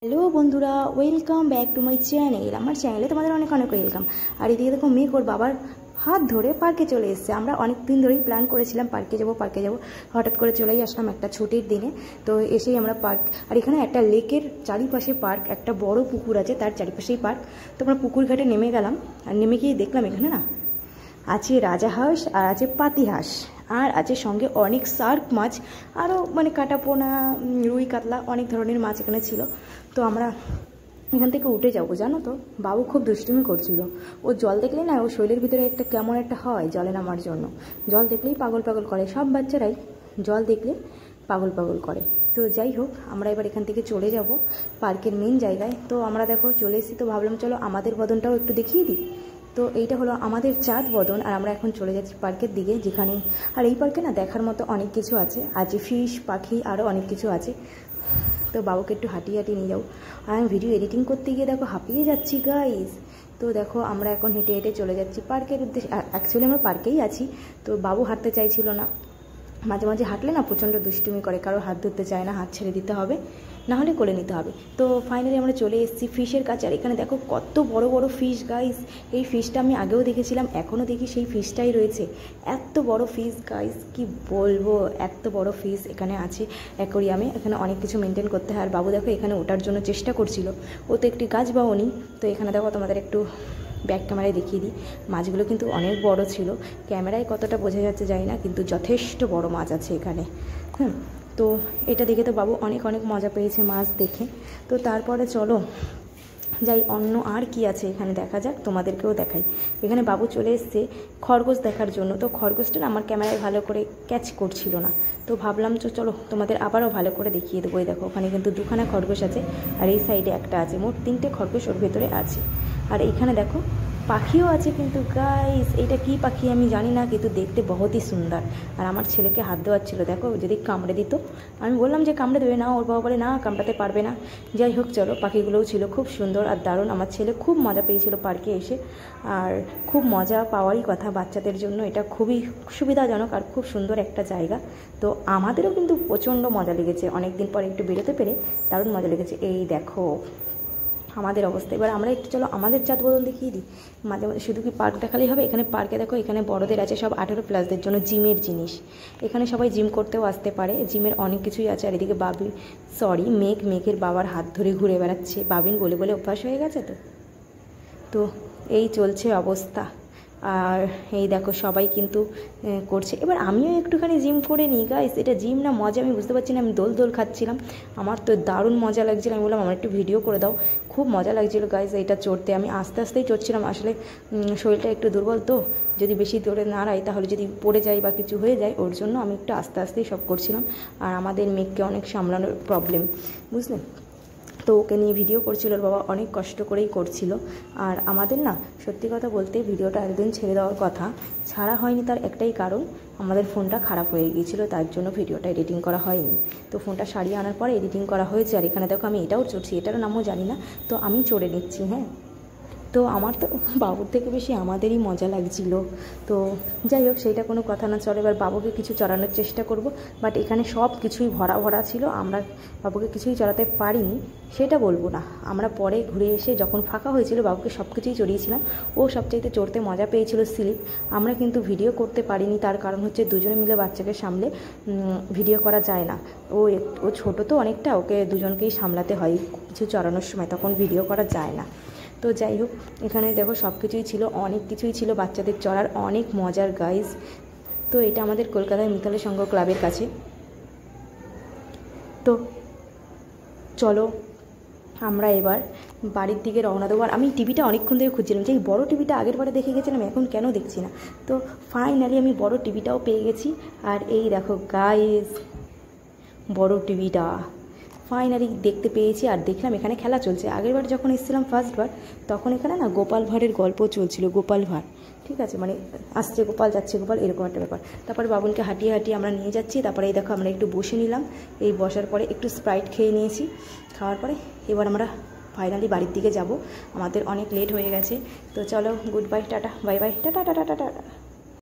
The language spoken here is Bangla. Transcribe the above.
হ্যালো বন্ধুরা, welcome back to my channel. আমার চ্যানেলে তোমাদের অনেক অনেক ওয়েলকাম। আর এদিকে দেখো মেঘ ওর বাবার হাত ধরে পার্কে চলে এসেছে। আমরা অনেক দিন ধরেই প্ল্যান করেছিলাম পার্কে যাব। হঠাৎ করে চলেই আসলাম একটা ছুটির দিনে। তো এসেই আমরা পার্ক, আর এখানে একটা লেকের চারিপাশে পার্ক, একটা বড় পুকুর আছে, তার চারিপাশেই পার্ক। তো আমরা পুকুর ঘাটে নেমে গেলাম, আর নেমে গিয়ে দেখলাম এখানে না আছে রাজাহাঁস, আর আছে পাতিহাঁস, আর আছে সঙ্গে অনেক শার্ক মাছ, আরও মানে কাটাপোনা, রুই কাতলা, অনেক ধরনের মাছ এখানে ছিল। তো আমরা এখান থেকে উঠে যাবো, জানো তো বাবু খুব দুষ্টুমি করছিল। ও জল দেখলেই না, ও শরীরের ভিতরে একটা কেমন একটা হয় জলে নামার জন্য। জল দেখলেই পাগল পাগল করে, সব বাচ্চারাই জল দেখলে পাগল পাগল করে। তো যাই হোক, আমরা এবার এখান থেকে চলে যাব পার্কের মেন জায়গায়। তো আমরা দেখো চলে এসেছি, তো ভাবলাম চলো আমাদের বদনটাও একটু দেখিয়ে দিই। তো এইটা হলো আমাদের চাঁদ বদন, আর আমরা এখন চলে যাচ্ছি পার্কের দিকে, যেখানে আর এই পার্কে না দেখার মতো অনেক কিছু আছে, ফিশ, পাখি, আরও অনেক কিছু আছে। তো বাবুকে একটু হাঁটিয়ে হাঁটিয়ে নিয়ে যাও। আর আমি ভিডিও এডিটিং করতে গিয়ে দেখো হাঁপিয়ে যাচ্ছি গাইস। তো দেখো আমরা এখন হেঁটে হেঁটে চলে যাচ্ছি পার্কের উদ্দেশ্যে। অ্যাকচুয়ালি আমরা পার্কেই আছি। তো বাবু হাঁটতে চাইছিল না, মাঝে মাঝে হাঁটলে না প্রচণ্ড দুষ্টুমি করে, কারো হাত ধরতে চায় না, হাত ছেড়ে দিতে হবে, নাহলে কোলে নিতে হবে। তো ফাইনালি আমরা চলে এসেছি ফিশের কাছে। আর এখানে দেখো কত বড় বড় ফিশ গাইস। এই ফিশটা আমি আগেও দেখেছিলাম, এখনও দেখি সেই ফিশটাই রয়েছে। এত বড় ফিশ গাইস, কি বলবো, এত বড় ফিশ এখানে আছে অ্যাকোরিয়ামে। এখানে অনেক কিছু মেনটেন করতে হয়। আর বাবু দেখো এখানে ওঠার জন্য চেষ্টা করছিল, ও তো একটি গাছ বাওনি। তো এখানে দেখো তোমাদের একটু ব্যাক ক্যামেরায় দেখিয়ে দিই, মাছগুলো কিন্তু অনেক বড় ছিল। ক্যামেরায় কতটা বোঝা যাচ্ছে জানি না, কিন্তু যথেষ্ট বড় মাছ আছে এখানে। তো এটা দেখে তো বাবু অনেক অনেক মজা পেয়েছে মাছ দেখে। তো তারপরে চলো যাই, অন্য আর কি আছে এখানে দেখা যাক, তোমাদেরকেও দেখাই। এখানে বাবু চলে এসছে খরগোশ দেখার জন্য। তো খরগোশটা না আমার ক্যামেরায় ভালো করে ক্যাচ করছিল না, তো ভাবলাম চলো তোমাদের আবারও ভালো করে দেখিয়ে দেবো। এই দেখো ওখানে কিন্তু দুখানা খরগোশ আছে, আর এই সাইডে একটা আছে, মোট 3টে খরগোশ ওর ভেতরে আছে। আর এইখানে দেখো পাখিও আছে কিন্তু গাইস, এটা কি পাখি আমি জানি না, কিন্তু দেখতে বহুতই সুন্দর। আর আমার ছেলেকে হাত দেওয়াচ্ছিল, দেখো যদি কামড়ে দিত। আমি বললাম যে কামড়ে দেবে না, ওর বাবা বলে না কামড়াতে পারবে না। যাই হোক চলো, পাখিগুলোও ছিল খুব সুন্দর আর দারুণ। আমার ছেলে খুব মজা পেয়েছিল পার্কে এসে, আর খুব মজা পাওয়ারই কথা বাচ্চাদের জন্য। এটা খুবই সুবিধাজনক আর খুব সুন্দর একটা জায়গা। তো আমাদেরও কিন্তু প্রচণ্ড মজা লেগেছে, অনেক দিন পর একটু বেরোতে পেরে দারুণ মজা লেগেছে। এই দেখো আমাদের অবস্থা। এবার আমরা একটু চলো আমাদের চাঁদ বদল দেখিয়ে দিই। মাঝে মাঝে শুধু কি পার্ক দেখালেই হবে? এখানে পার্কে দেখো, এখানে বড়দের আছে সব 18+দের জন্য জিমের জিনিস। এখানে সবাই জিম করতেও আসতে পারে, জিমের অনেক কিছুই আছে। আর এদিকে মেঘের বাবার হাত ধরে ঘুরে বেড়াচ্ছে, বাবিন বলে বলে অভ্যাস হয়ে গেছে। তো এই চলছে অবস্থা। আর এই দেখো সবাই কিন্তু করছে। এবার আমিও একটুখানি জিম করে নিই গাইস। এটা জিম না মজা আমি বুঝতে পারছি না। আমি দোল খাচ্ছিলাম, আমার তো দারুণ মজা লাগছিল। আমি বললাম আমার একটু ভিডিও করে দাও, খুব মজা লাগছিলো গাইস এটা চড়তে। আমি আস্তে আস্তেই চড়ছিলাম, আসলে শরীরটা একটু দুর্বল, তো যদি বেশি দৌড়ে না রাই তাহলে যদি পড়ে যাই বা কিছু হয়ে যায়, ওর জন্য আমি একটু আস্তে আস্তেই সব করছিলাম। আর আমাদের মেঘকে অনেক সামলানোর প্রবলেম, বুঝলেন, তো ওকে নিয়ে ভিডিও করছিল, ওর বাবা অনেক কষ্ট করেই করছিল। আর আমাদের না সত্যি কথা বলতে ভিডিওটা একদিন ছেড়ে দেওয়ার কথা, ছাড়া হয়নি তার একটাই কারণ, আমাদের ফোনটা খারাপ হয়ে গিয়েছিলো, তার জন্য ভিডিওটা এডিটিং করা হয়নি। তো ফোনটা সারিয়ে আনার পরে এডিটিং করা হয়েছে। আর এখানে দেখো আমি এটাও চড়ছি, এটার নামও জানি না, তো আমি চড়ে নিচ্ছি। হ্যাঁ, তো আমার তো বাবুর থেকে বেশি আমাদেরই মজা লাগছিল। তো যাই হোক, সেইটা কোনো কথা না, চলে এবার বাবুকে কিছু চড়ানোর চেষ্টা করব। বাট এখানে সব কিছুই ভরা ভরা ছিল, আমরা বাবুকে কিছুই চড়াতে পারিনি, সেটা বলবো না। আমরা পরে ঘুরে এসে যখন ফাঁকা হয়েছিল বাবুকে সব কিছুই চড়িয়েছিলাম। ও সবচাইতে চড়তে মজা পেয়েছিল স্লিপ। আমরা কিন্তু ভিডিও করতে পারিনি, তার কারণ হচ্ছে দুজনে মিলে বাচ্চাকে সামলে ভিডিও করা যায় না। ও ছোটো তো অনেকটা, ওকে দুজনকেই সামলাতে হয় কিছু চড়ানোর সময়, তখন ভিডিও করা যায় না। তো যাই হোক, এখানে দেখো সব কিছুই ছিল, অনেক কিছুই ছিল বাচ্চাদের চড়ার, অনেক মজার গাইজ। তো এটা আমাদের কলকাতায় মিতালি সংঘ ক্লাবের কাছে। তো চলো আমরা এবার বাড়ির দিকে রওনা দেবো। আর আমি টিভিটা অনেকক্ষণ থেকে খুঁজছিলাম, যে এই বড়ো টিভিটা আগের বারে দেখে গেছিলাম, এখন কেন দেখছি না। তো ফাইনালি আমি বড়ো টিভিটাও পেয়ে গেছি। আর এই দেখো গাইজ, বড়ো টিভিটা ফাইনালি দেখতে পেয়েছি। আর দেখলাম এখানে খেলা চলছে। আগেরবার যখন এসেছিলাম ফার্স্টবার, তখন এখানে না গোপাল ভাঁড়ের গল্প চলছিল, গোপাল ভাঁড়, ঠিক আছে, মানে আসছে গোপাল যাচ্ছে গোপাল, এরকম একটা ব্যাপার। তারপরে বাবুনকে হাঁটিয়ে হাঁটিয়ে আমরা নিয়ে যাচ্ছি। তারপরে এই দেখো আমরা একটু বসে নিলাম, এই বসার পরে একটু স্প্রাইট খেয়ে নিয়েছি। খাওয়ার পরে এবার আমরা ফাইনালি বাড়ির দিকে যাব, আমাদের অনেক লেট হয়ে গেছে। তো চলো, good bye, tata, bye bye, tata tata tata.